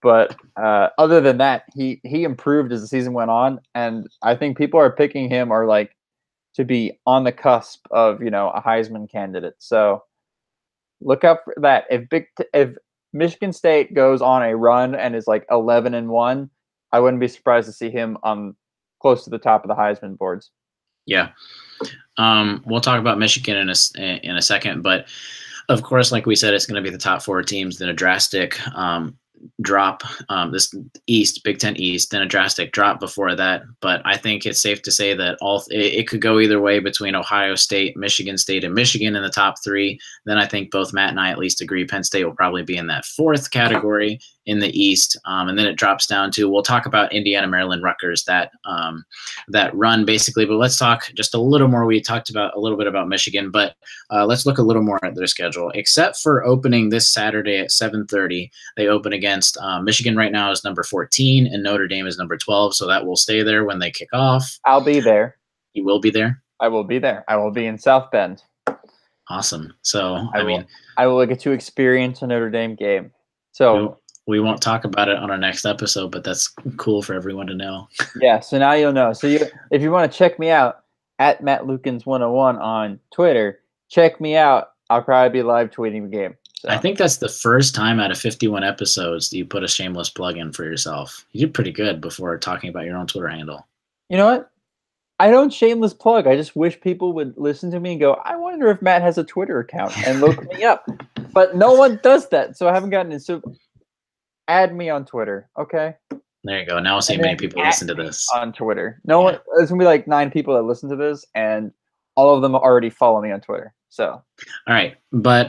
But other than that, he improved as the season went on, and I think people are picking him or like to be on the cusp of a Heisman candidate. So look out for that. If Michigan State goes on a run and is like 11-1, I wouldn't be surprised to see him close to the top of the Heisman boards. Yeah, we'll talk about Michigan in a second, but of course, like we said, it's going to be the top 4 teams. Then a drastic drop this Big Ten East, then a drastic drop before that. But I think it's safe to say that it could go either way between Ohio State, Michigan State, and Michigan in the top 3. Then I think both Matt and I at least agree Penn State will probably be in that 4th category in the East. And then it drops down to, we'll talk about Indiana, Maryland, Rutgers, that run basically. But let's talk just a little more. We talked about a little bit about Michigan, but let's look a little more at their schedule. Except for opening this Saturday at 7:30, they open against Michigan right now is number 14 and Notre Dame is number 12. So that will stay there when they kick off. I'll be there. You will be there? I will be there. I will be in South Bend. Awesome. So, I will get to experience a Notre Dame game. So we won't talk about it on our next episode, but that's cool for everyone to know. Yeah, so now you'll know. So if you want to check me out at MattLukens101 on Twitter, check me out. I'll probably be live tweeting the game. So. I think that's the first time out of 51 episodes that you put a shameless plug in for yourself. You did pretty good before talking about your own Twitter handle. You know what? I don't shameless plug. I just wish people would listen to me and go, I wonder if Matt has a Twitter account and look me up. But no one does that, so I haven't gotten it. So add me on Twitter, okay? There you go. Now I'll see many people listen to this. On Twitter. One. There's going to be like 9 people that listen to this, and all of them already follow me on Twitter. So, all right, but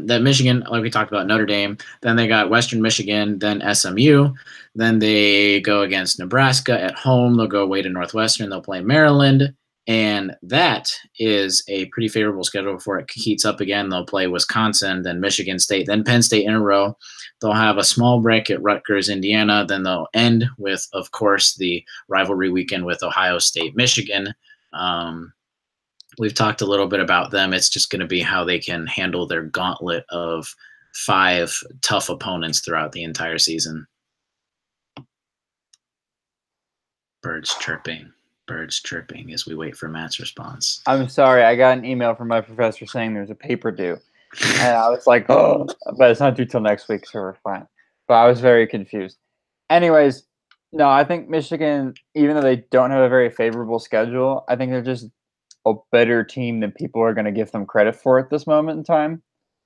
that Michigan, like we talked about, Notre Dame, then they got Western Michigan, then SMU, then they go against Nebraska at home. They'll go away to Northwestern. They'll play Maryland, and that is a pretty favorable schedule before it heats up again. They'll play Wisconsin, then Michigan State, then Penn State in a row. They'll have a small break at Rutgers, Indiana. Then they'll end with, of course, the rivalry weekend with Ohio State, Michigan. We've talked a little bit about them. It's just going to be how they can handle their gauntlet of 5 tough opponents throughout the entire season. Birds chirping as we wait for Matt's response. I'm sorry. I got an email from my professor saying there's a paper due. And I was like, oh, but it's not due till next week, so we're fine. But I was very confused. Anyways, no, I think Michigan, even though they don't have a very favorable schedule, I think they're just a better team than people are going to give them credit for at this moment in time.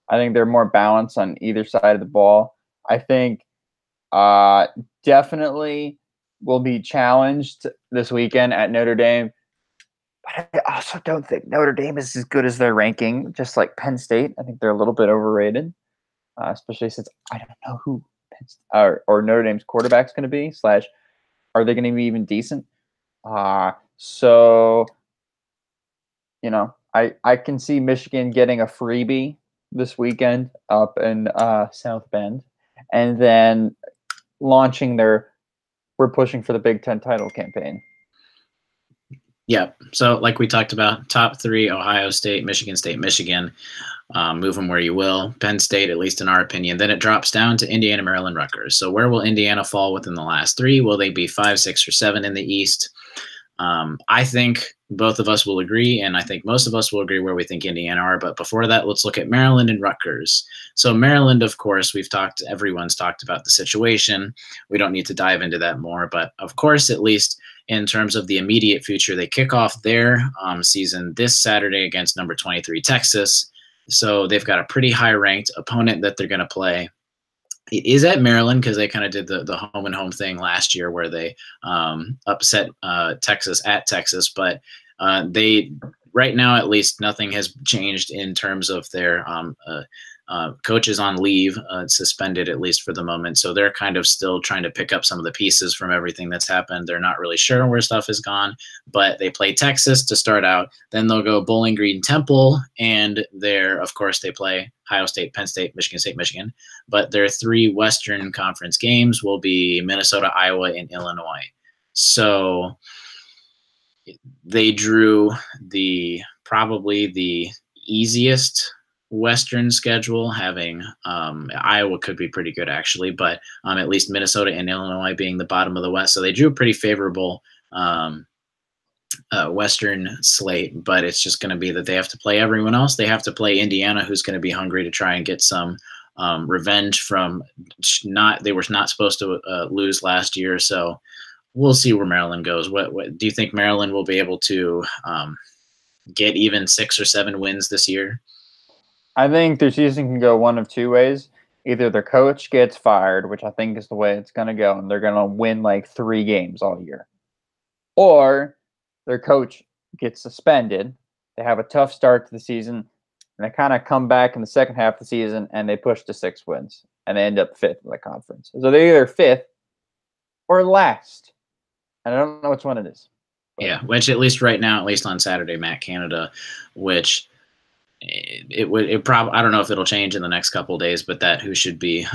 I think they're more balanced on either side of the ball. I think definitely will be challenged this weekend at Notre Dame. But I also don't think Notre Dame is as good as their ranking, just like Penn State. I think they're a little bit overrated, especially since I don't know who or Notre Dame's quarterback's going to be, slash, are they going to be even decent? So, I can see Michigan getting a freebie this weekend up in South Bend, and then launching we're pushing for the Big Ten title campaign. Yeah. So like we talked about, top three, Ohio State, Michigan, move them where you will. Penn State, at least in our opinion. Then it drops down to Indiana, Maryland, Rutgers. So where will Indiana fall within the last three? Will they be 5, 6, or 7 in the East? I think both of us will agree, and I think most of us will agree where we think Indiana are. But before that, let's look at Maryland and Rutgers. So Maryland, of course, everyone's talked about the situation. We don't need to dive into that more. But of course, at least in terms of the immediate future, they kick off their season this Saturday against number 23 Texas. So they've got a pretty high-ranked opponent that they're going to play. It is at Maryland because they kind of did the home and home thing last year where they upset Texas at Texas. But they right now, at least, nothing has changed in terms of their coaches on leave, suspended at least for the moment. So they're kind of still trying to pick up some of the pieces from everything that's happened. They're not really sure where stuff has gone, but they play Texas to start out. Then they'll go Bowling Green, Temple, and of course, they play Ohio State, Penn State, Michigan. But their 3 Western Conference games will be Minnesota, Iowa, and Illinois. So they drew probably the easiest Western schedule, having Iowa could be pretty good actually, but at least Minnesota and Illinois being the bottom of the West. So they drew a pretty favorable Western slate, but it's just going to be that they have to play everyone else. They have to play Indiana, who's going to be hungry to try and get some revenge from they were not supposed to lose last year. So we'll see where Maryland goes. What do you think Maryland will be able to get even 6 or 7 wins this year? I think their season can go one of two ways. Either their coach gets fired, which I think is the way it's going to go, and they're going to win like 3 games all year. Or their coach gets suspended. They have a tough start to the season, and they kind of come back in the second half of the season, and they push to 6 wins, and they end up 5th in the conference. So they're either 5th or last. And I don't know which one it is. Yeah, which at least right now, at least on Saturday, Matt Canada, which it probably, I don't know if it'll change in the next couple of days, but that's who should be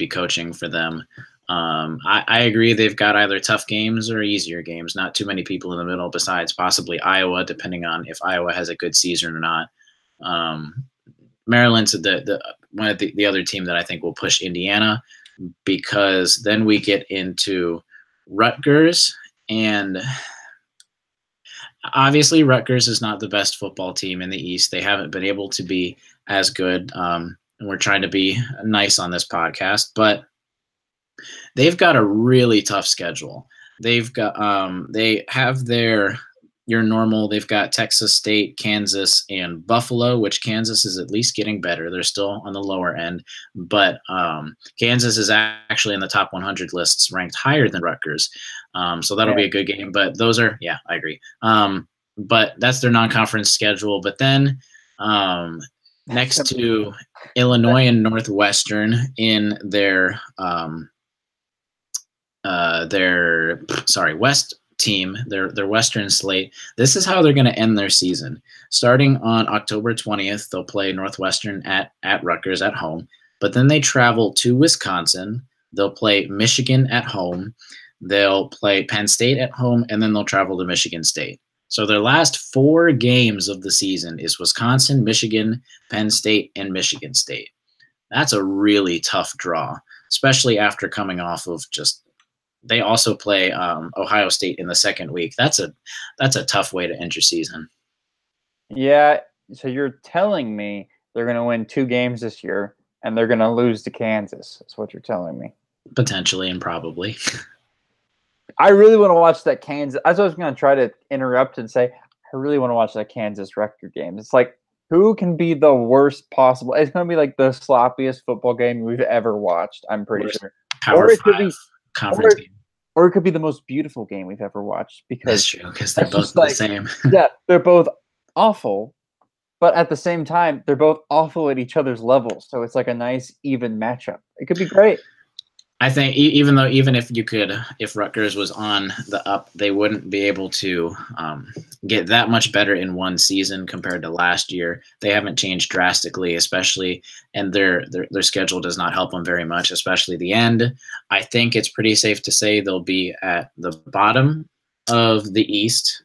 coaching for them. I agree they've got either tough games or easier games. Not too many people in the middle besides possibly Iowa, depending on if Iowa has a good season or not. Maryland's one of the other team that I think will push Indiana, because then we get into Rutgers, and obviously Rutgers is not the best football team in the East. They haven't been able to be as good. And we're trying to be nice on this podcast, but they've got a really tough schedule. They've got they have your normal. They've got Texas State, Kansas, and Buffalo, which Kansas is at least getting better. They're still on the lower end, but Kansas is actually in the top 100 lists, ranked higher than Rutgers. So that'll be a good game. But those are, yeah, I agree. But that's their non-conference schedule. But then next to Illinois and Northwestern in their West team, their Western slate. This is how they're going to end their season. Starting on October 20th, they'll play Northwestern at Rutgers at home, but then they travel to Wisconsin. They'll play Michigan at home. They'll play Penn State at home, and then they'll travel to Michigan State. So their last 4 games of the season is Wisconsin, Michigan, Penn State, and Michigan State. That's a really tough draw, especially after coming off of they also play Ohio State in the second week. That's a tough way to end your season. Yeah, so you're telling me they're going to win 2 games this year, and they're going to lose to Kansas. That's what you're telling me. Potentially and probably. I really want to watch that Kansas. I was going to try to interrupt and say, I really want to watch that Kansas Rutgers game. It's like, who can be the worst possible? It's going to be like the sloppiest football game we've ever watched, I'm pretty sure. Power 5 conference game. or it could be the most beautiful game we've ever watched That's because true because they're it's both just the like, same. yeah, they're both awful, but at the same time, they're both awful at each other's levels. So it's like a nice, even matchup. It could be great. I think even if you could, if Rutgers was on the up, they wouldn't be able to get that much better in one season compared to last year. They haven't changed drastically, especially, and their schedule does not help them very much, especially the end. I think it's pretty safe to say they'll be at the bottom of the East.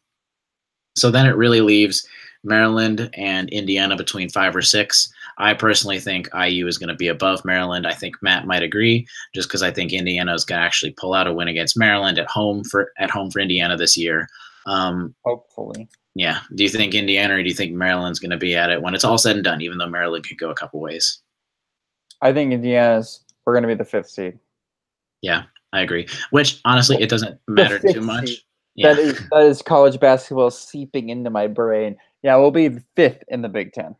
So then it really leaves Maryland and Indiana between 5 or 6. I personally think IU is going to be above Maryland. I think Matt might agree, just because I think Indiana is going to actually pull out a win against Maryland at home for Indiana this year. Hopefully. Yeah. Do you think Indiana or do you think Maryland's going to be at it when it's all said and done? Even though Maryland could go a couple ways. I think we're going to be the 5th seed. Yeah, I agree. Which honestly, it doesn't matter too much. Seed. Yeah. That is college basketball seeping into my brain. Yeah, we'll be 5th in the Big Ten.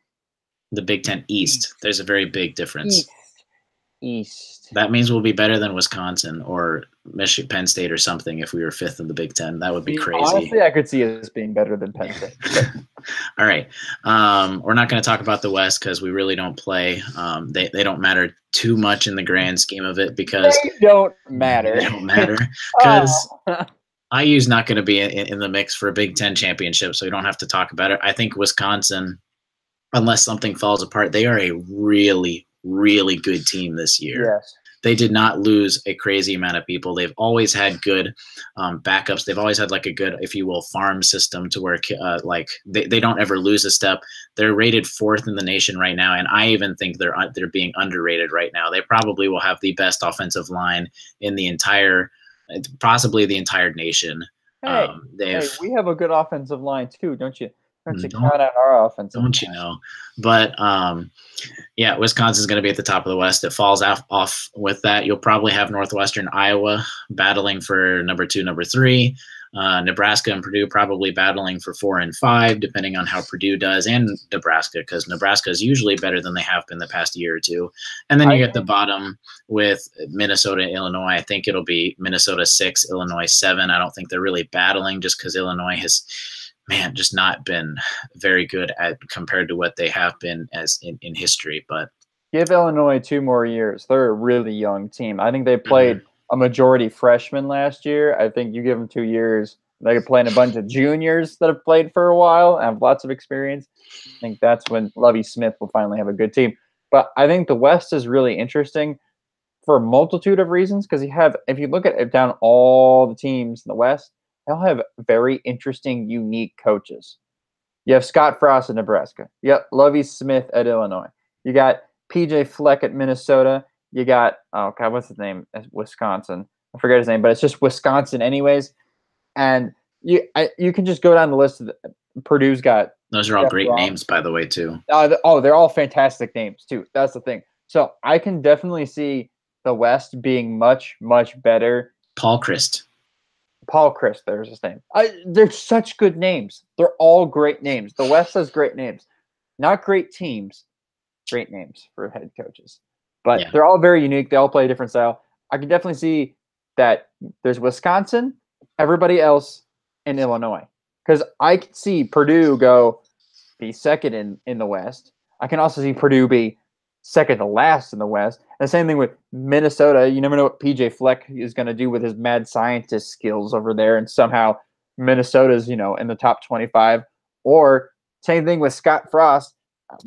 The Big Ten East. There's a very big difference. East. That means we'll be better than Wisconsin or Michigan, Penn State or something if we were 5th in the Big Ten. That would be crazy. Honestly, I could see us being better than Penn State. All right. We're not going to talk about the West because we really don't play. They don't matter too much in the grand scheme of it because they don't matter. They don't matter because IU's not going to be in the mix for a Big Ten championship, so we don't have to talk about it. I think Wisconsin, unless something falls apart, they are a really, really good team this year. Yes. They did not lose a crazy amount of people. They've always had good backups. They've always had like a good, if you will, farm system to where like they don't ever lose a step. They're rated 4th in the nation right now, and I even think they're being underrated right now. They probably will have the best offensive line in the entire, possibly the entire nation. Hey, we have a good offensive line too, don't you? Don't you count out our offensive line? Don't you know? But yeah, Wisconsin's going to be at the top of the West. It falls off with that. You'll probably have Northwestern Iowa battling for number 2, number 3. Nebraska and Purdue probably battling for 4 and 5, depending on how Purdue does, and Nebraska, because Nebraska is usually better than they have been the past year or two. And then you get the bottom with Minnesota and Illinois. I think it'll be Minnesota 6, Illinois 7. I don't think they're really battling just because Illinois has just not been very good at compared to what they have been as in history. But give Illinois 2 more years. They're a really young team. I think they played a majority freshmen last year. I think you give them 2 years, they could play in a bunch of juniors that have played for a while and have lots of experience. I think that's when Lovie Smith will finally have a good team. But I think the West is really interesting for a multitude of reasons because if you look at it down all the teams in the West, they all have very interesting, unique coaches. You have Scott Frost at Nebraska. You got Lovie Smith at Illinois. You got PJ Fleck at Minnesota. You got, oh God, what's his name? Wisconsin. I forget his name, but it's just Wisconsin anyways. And you can just go down the list. Purdue's got. Those are all great names, by the way, too. They're all fantastic names, too. That's the thing. So I can definitely see the West being much, much better. Paul Christ, there's his name. They're such good names. They're all great names. The West has great names. Not great teams, great names for head coaches. But they're all very unique. They all play a different style. I can definitely see that there's Wisconsin, everybody else, and Illinois. Because I can see Purdue be second in the West. I can also see Purdue be second to last in the West. And the same thing with Minnesota. You never know what PJ Fleck is going to do with his mad scientist skills over there. And somehow Minnesota's, in the top 25. Or same thing with Scott Frost.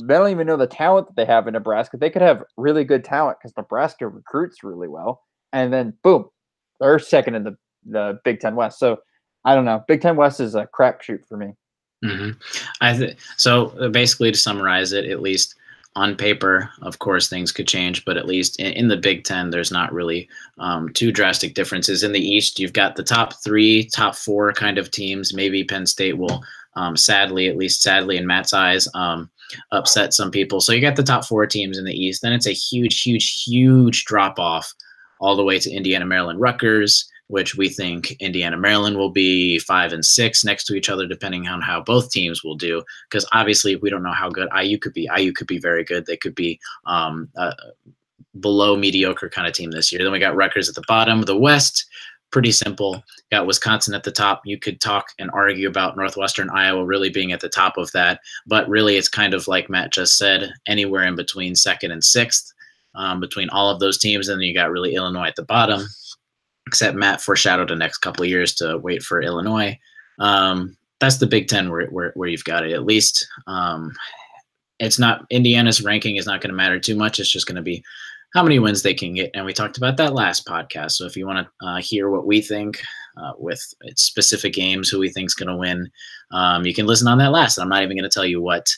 They don't even know the talent that they have in Nebraska. They could have really good talent because Nebraska recruits really well. And then, boom, they're second in the Big Ten West. So, I don't know. Big Ten West is a crapshoot for me. So, basically, to summarize it, at least on paper, of course, things could change. But at least in the Big Ten, there's not really too drastic differences. In the East, you've got the top 3, top 4 kind of teams. Maybe Penn State will, sadly in Matt's eyes, upset some people. So you got the top 4 teams in the East. Then it's a huge, huge, huge drop off all the way to Indiana, Maryland, Rutgers, which we think Indiana, Maryland will be 5 and 6 next to each other, depending on how both teams will do. Because obviously, we don't know how good IU could be. IU could be very good. They could be below mediocre kind of team this year. Then we got Rutgers at the bottom of the West. pretty simple. Got Wisconsin at the top. You could talk and argue about Northwestern Iowa really being at the top of that, but really it's kind of like Matt just said, anywhere in between second and sixth, between all of those teams. And then you got really Illinois at the bottom, except Matt foreshadowed the next couple of years to wait for Illinois. That's the Big Ten where you've got it at least. It's not, Indiana's ranking is not going to matter too much. It's just going to be how many wins they can get. And we talked about that last podcast. So if you want to hear what we think with specific games, who we think is going to win, you can listen on that last. I'm not even going to tell you what,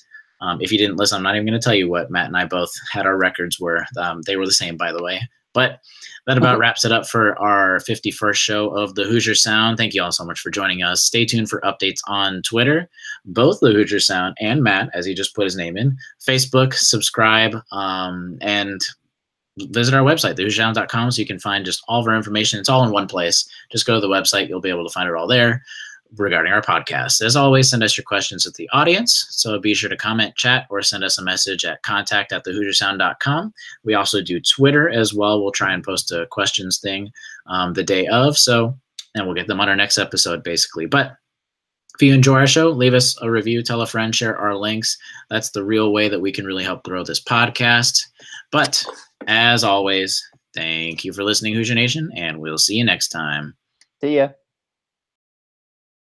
if you didn't listen, I'm not even going to tell you what Matt and I both had our records were. They were the same, by the way. But that about wraps it up for our 51st show of the Hoosier Sound. Thank you all so much for joining us. Stay tuned for updates on Twitter, both the Hoosier Sound and Matt, as he just put his name in, Facebook, subscribe, and visit our website, thehoosiersound.com, so you can find just all of our information. It's all in one place. Just go to the website. You'll be able to find it all there regarding our podcast. As always, send us your questions to the audience. So be sure to comment, chat, or send us a message at contact@thehoosiersound.com. We also do Twitter as well. We'll try and post a questions thing the day of. And we'll get them on our next episode, basically. But if you enjoy our show, leave us a review, tell a friend, share our links. That's the real way that we can really help grow this podcast. But as always, thank you for listening, Hoosier Nation, and we'll see you next time. See ya.